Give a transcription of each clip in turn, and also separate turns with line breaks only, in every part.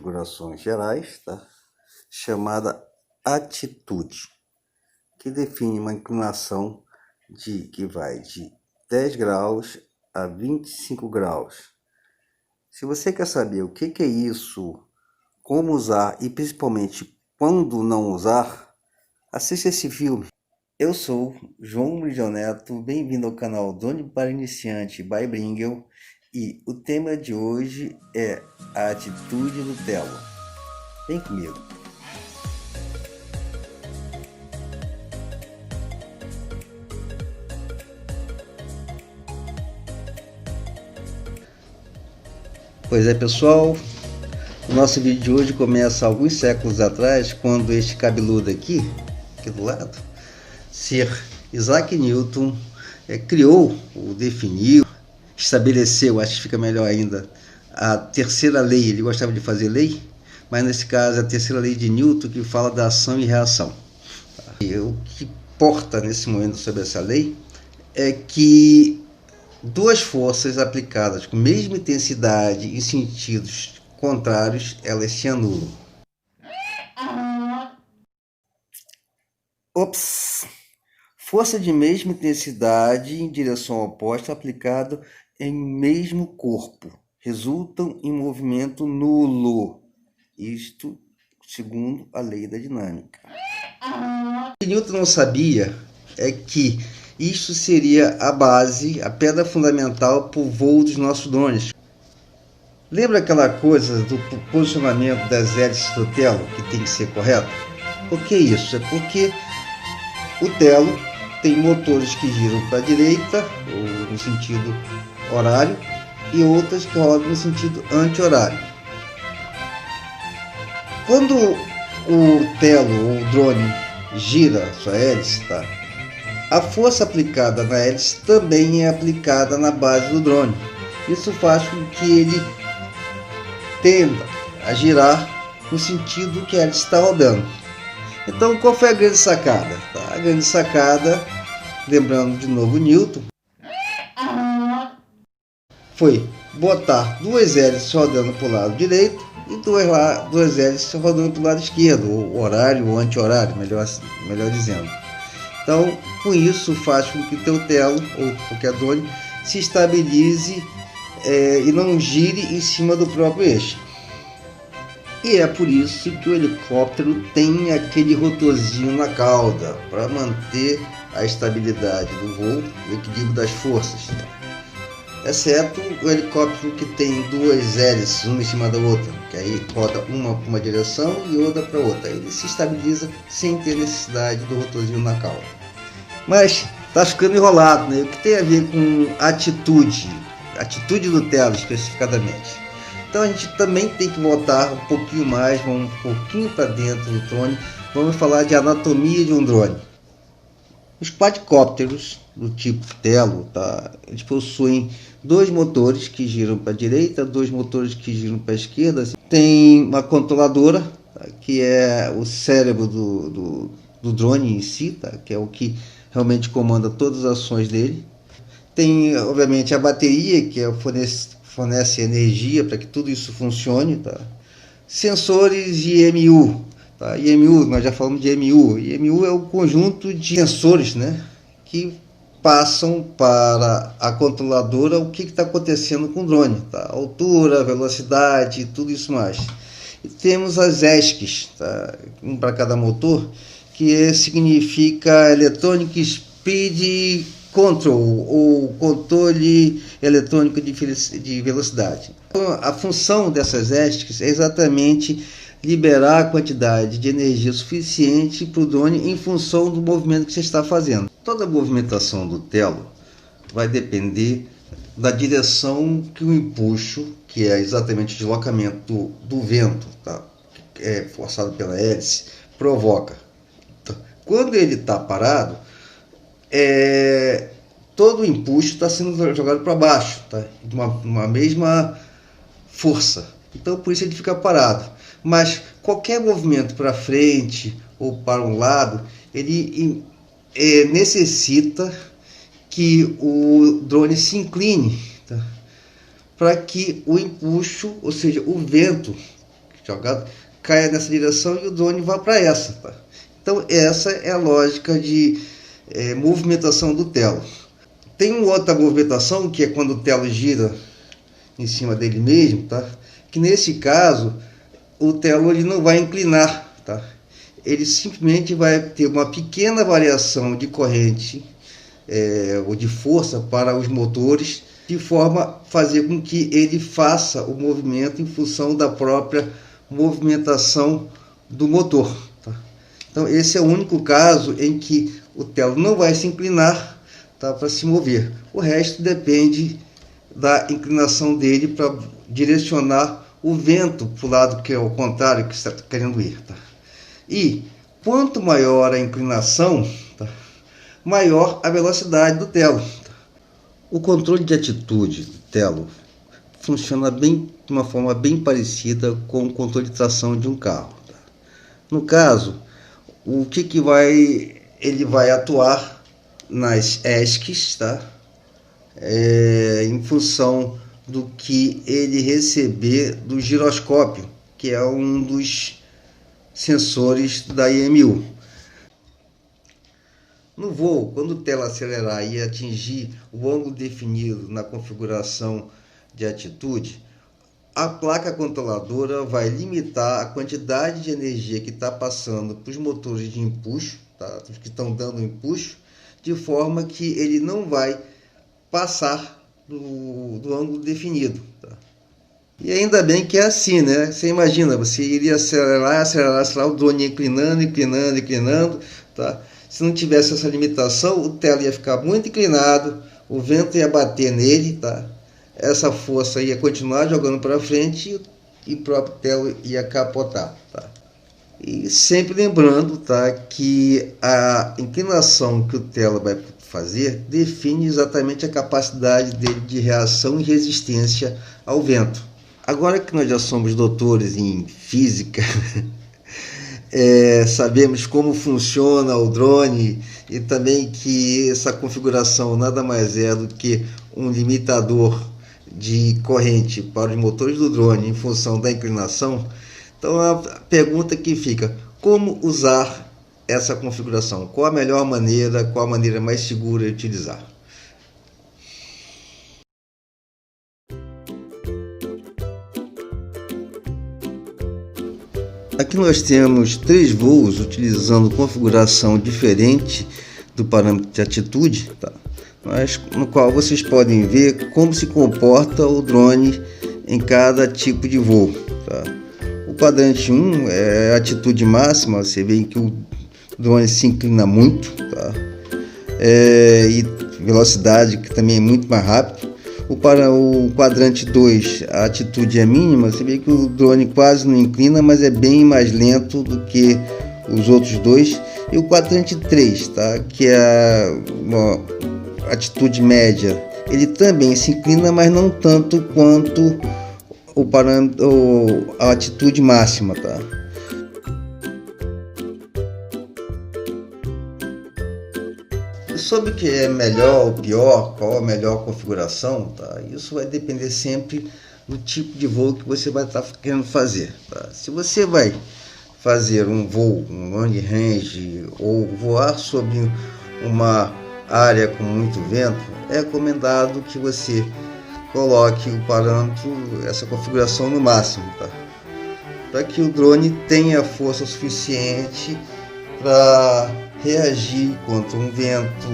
configurações gerais, tá? Chamada atitude, que define uma inclinação que vai de 10 graus a 25 graus. Se você quer saber o que é isso, como usar e principalmente quando não usar, assista esse filme. Eu sou João Brigel Neto, bem-vindo ao canal Drone para Iniciante by Bringel, e o tema de hoje é a atitude do Telo. Vem comigo. Pois é, pessoal, o nosso vídeo de hoje começa alguns séculos atrás, quando este cabeludo aqui do lado, Sir Isaac Newton, criou, ou definiu, estabeleceu, acho que fica melhor ainda, a terceira lei. Ele gostava de fazer lei, mas nesse caso é a terceira lei de Newton, que fala da ação e reação. E o que importa nesse momento sobre essa lei é que duas forças aplicadas com mesma intensidade em sentidos contrários, elas se anulam. Ops! Força de mesma intensidade em direção oposta aplicada em mesmo corpo resultam em movimento nulo. Isto segundo a lei da dinâmica. O que Newton não sabia é que isto seria a base, a pedra fundamental para o voo dos nossos drones. Lembra aquela coisa do posicionamento das hélices do telo que tem que ser correto? Por que isso? É porque o telo tem motores que giram para a direita, ou no sentido horário, e outras que rodam no sentido anti-horário. Quando o telo ou o drone gira sua hélice, tá? A força aplicada na hélice também é aplicada na base do drone. Isso faz com que ele tenda a girar no sentido que a hélice está rodando. Então, qual foi a grande sacada? A grande sacada, lembrando de novo Newton, foi botar duas hélices rodando para o lado direito e duas hélices rodando para o lado esquerdo, ou horário ou anti-horário, melhor dizendo. Então, com isso, faz com que o teu telo, ou qualquer drone, se estabilize e não gire em cima do próprio eixo. E é por isso que o helicóptero tem aquele rotorzinho na cauda, para manter a estabilidade do voo e o equilíbrio das forças. Exceto o helicóptero que tem duas hélices, uma em cima da outra, que aí roda uma para uma direção e outra para outra. Ele se estabiliza sem ter necessidade do rotorzinho na cauda. Mas está ficando enrolado, né? O que tem a ver com atitude do telo especificadamente. Então a gente também tem que voltar um pouquinho mais, vamos um pouquinho para dentro do drone, vamos falar de anatomia de um drone. Os quadricópteros do tipo Telo, tá? Eles possuem dois motores que giram para a direita, dois motores que giram para a esquerda. Tem uma controladora, tá? Que é o cérebro do drone em si, tá? Que é o que realmente comanda todas as ações dele. Tem, obviamente, a bateria, que fornece energia para que tudo isso funcione, tá? Sensores de IMU, tá? IMU, nós já falamos de IMU. IMU é o conjunto de sensores, né, que passam para a controladora o que está acontecendo com o drone, tá? Altura, velocidade, tudo isso mais. E temos as ESCs, tá? Um para cada motor, que significa Electronic Speed Control, ou controle eletrônico de velocidade. Então, a função dessas ESCs é exatamente liberar a quantidade de energia suficiente para o drone em função do movimento que você está fazendo. Toda a movimentação do telo vai depender da direção que o empuxo, que é exatamente o deslocamento do vento, tá? Que é forçado pela hélice, provoca. Então, quando ele está parado, todo o empuxo está sendo jogado para baixo, tá? De uma mesma força. Então por isso ele fica parado. Mas qualquer movimento para frente ou para um lado, ele necessita que o drone se incline, tá? Para que o empuxo, ou seja, o vento, jogado, caia nessa direção e o drone vá para essa. Tá? Então essa é a lógica de movimentação do telo. Tem uma outra movimentação que é quando o telo gira em cima dele mesmo, tá? Que nesse caso o telo ele não vai inclinar, tá? Ele simplesmente vai ter uma pequena variação de corrente ou de força para os motores, de forma a fazer com que ele faça o movimento em função da própria movimentação do motor. Tá? Então esse é o único caso em que o telo não vai se inclinar, tá, para se mover. O resto depende da inclinação dele para direcionar o vento para o lado que é o contrário que você está querendo ir. Tá? E quanto maior a inclinação, tá, maior a velocidade do telo. O controle de atitude do telo funciona de uma forma bem parecida com o controle de tração de um carro. Tá? No caso, o que ele vai atuar nas ESCs, tá? Em função do que ele receber do giroscópio, que é um dos sensores da IMU. No voo, quando o telo acelerar e atingir o ângulo definido na configuração de atitude, a placa controladora vai limitar a quantidade de energia que está passando para os motores de empuxo, tá? Que estão dando empuxo, de forma que ele não vai passar do ângulo definido. Tá? E ainda bem que é assim, né? Você imagina, você iria acelerar, o drone inclinando, tá? Se não tivesse essa limitação, o telo ia ficar muito inclinado, o vento ia bater nele, tá? Essa força ia continuar jogando para frente e o próprio telo ia capotar, tá? E sempre lembrando, tá, que a inclinação que o telo vai fazer define exatamente a capacidade dele de reação e resistência ao vento. Agora que nós já somos doutores em física, sabemos como funciona o drone e também que essa configuração nada mais é do que um limitador de corrente para os motores do drone em função da inclinação. Então a pergunta que fica: como usar essa configuração? Qual a melhor maneira, qual a maneira mais segura de utilizar? Aqui nós temos 3 voos utilizando configuração diferente do parâmetro de atitude, tá? Mas no qual vocês podem ver como se comporta o drone em cada tipo de voo. Tá? O quadrante 1 é a atitude máxima, você vê que o drone se inclina muito, tá? E velocidade que também é muito mais rápido. Para o quadrante 2, a atitude é mínima, você vê que o drone quase não inclina, mas é bem mais lento do que os outros dois. E o quadrante 3, tá? Que é uma atitude média, ele também se inclina, mas não tanto quanto o parâmetro, a atitude máxima, tá? Sobre o que é melhor ou pior, qual a melhor configuração, tá? Isso vai depender sempre do tipo de voo que você vai estar querendo fazer. Tá? Se você vai fazer um voo, um long range, ou voar sobre uma área com muito vento, é recomendado que você coloque o parâmetro, essa configuração no máximo, tá? Para que o drone tenha força suficiente para reagir contra um vento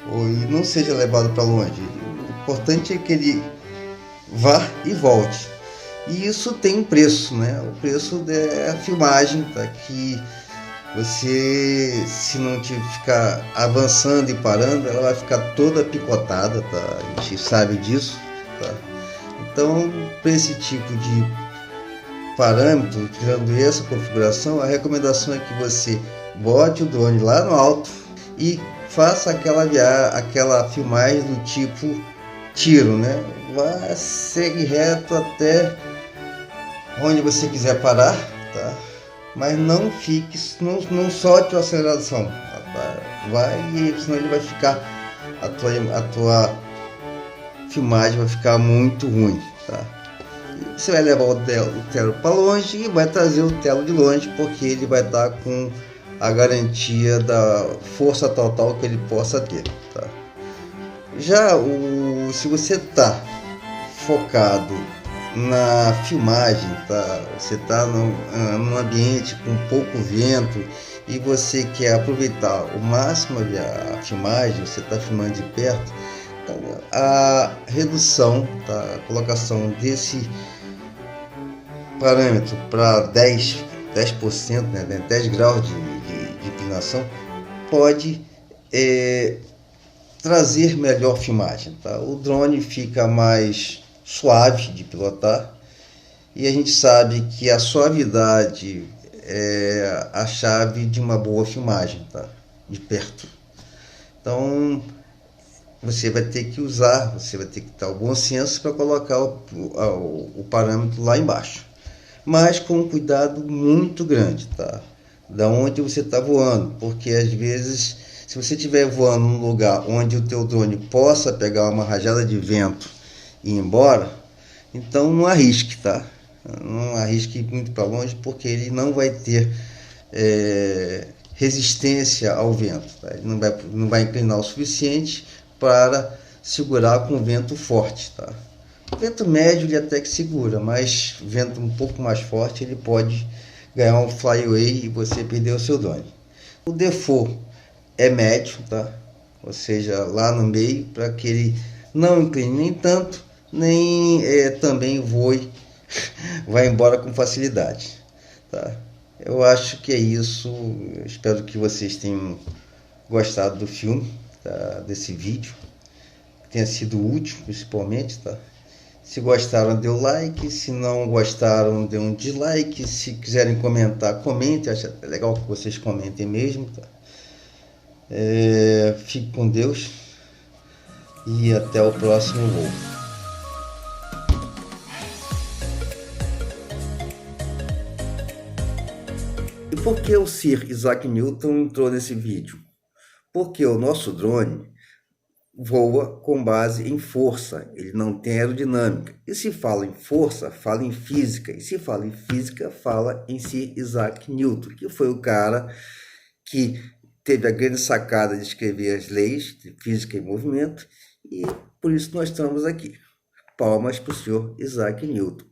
e não seja levado para longe. O importante é que ele vá e volte. E isso tem um preço, né? O preço é a filmagem, tá? Que você, se não ficar avançando e parando, ela vai ficar toda picotada, tá? A gente sabe disso, tá? Então, para esse tipo de parâmetro, tirando essa configuração, a recomendação é que você bote o drone lá no alto e faça aquela filmagem do tipo tiro, né? Vá, segue reto até onde você quiser parar, tá? Mas não não solte a aceleração, tá? Senão ele vai ficar, a tua filmagem vai ficar muito ruim, tá? Você vai levar o Telo para longe e vai trazer o Telo de longe, porque ele vai estar com a garantia da força total que ele possa ter. Tá? Já se você está focado na filmagem, tá? Você está num ambiente com pouco vento e você quer aproveitar o máximo a filmagem, você está filmando de perto, então a redução, tá? A colocação desse parâmetro para 10%, né? 10 graus de inclinação pode trazer melhor filmagem. Tá? O drone fica mais suave de pilotar e a gente sabe que a suavidade é a chave de uma boa filmagem, tá? De perto. Então você vai ter que ter o bom senso para colocar o parâmetro lá embaixo, mas com um cuidado muito grande, tá? Da onde você está voando, porque às vezes, se você estiver voando num lugar onde o teu drone possa pegar uma rajada de vento e ir embora, então não arrisque, tá? Não arrisque muito para longe, porque ele não vai ter resistência ao vento, tá? Ele não vai inclinar o suficiente para segurar com vento forte, tá? Vento médio ele até que segura, mas vento um pouco mais forte ele pode ganhar um flyaway e você perder o seu drone. O default é médio, tá? Ou seja, lá no meio, para que ele não incline nem tanto, nem também voe, vai embora com facilidade, tá? Eu acho que é isso. Eu espero que vocês tenham gostado do filme, tá? Desse vídeo, que tenha sido útil, principalmente, tá? Se gostaram, dê o like. Se não gostaram, dê um dislike. Se quiserem comentar, comentem. Acho legal que vocês comentem mesmo, tá? Fique com Deus e até o próximo voo. E por que o Sir Isaac Newton entrou nesse vídeo? Porque o nosso drone voa com base em força, ele não tem aerodinâmica. E se fala em força, fala em física. E se fala em física, fala em Sir Isaac Newton, que foi o cara que teve a grande sacada de escrever as leis de física e movimento, e por isso nós estamos aqui. Palmas para o senhor Isaac Newton.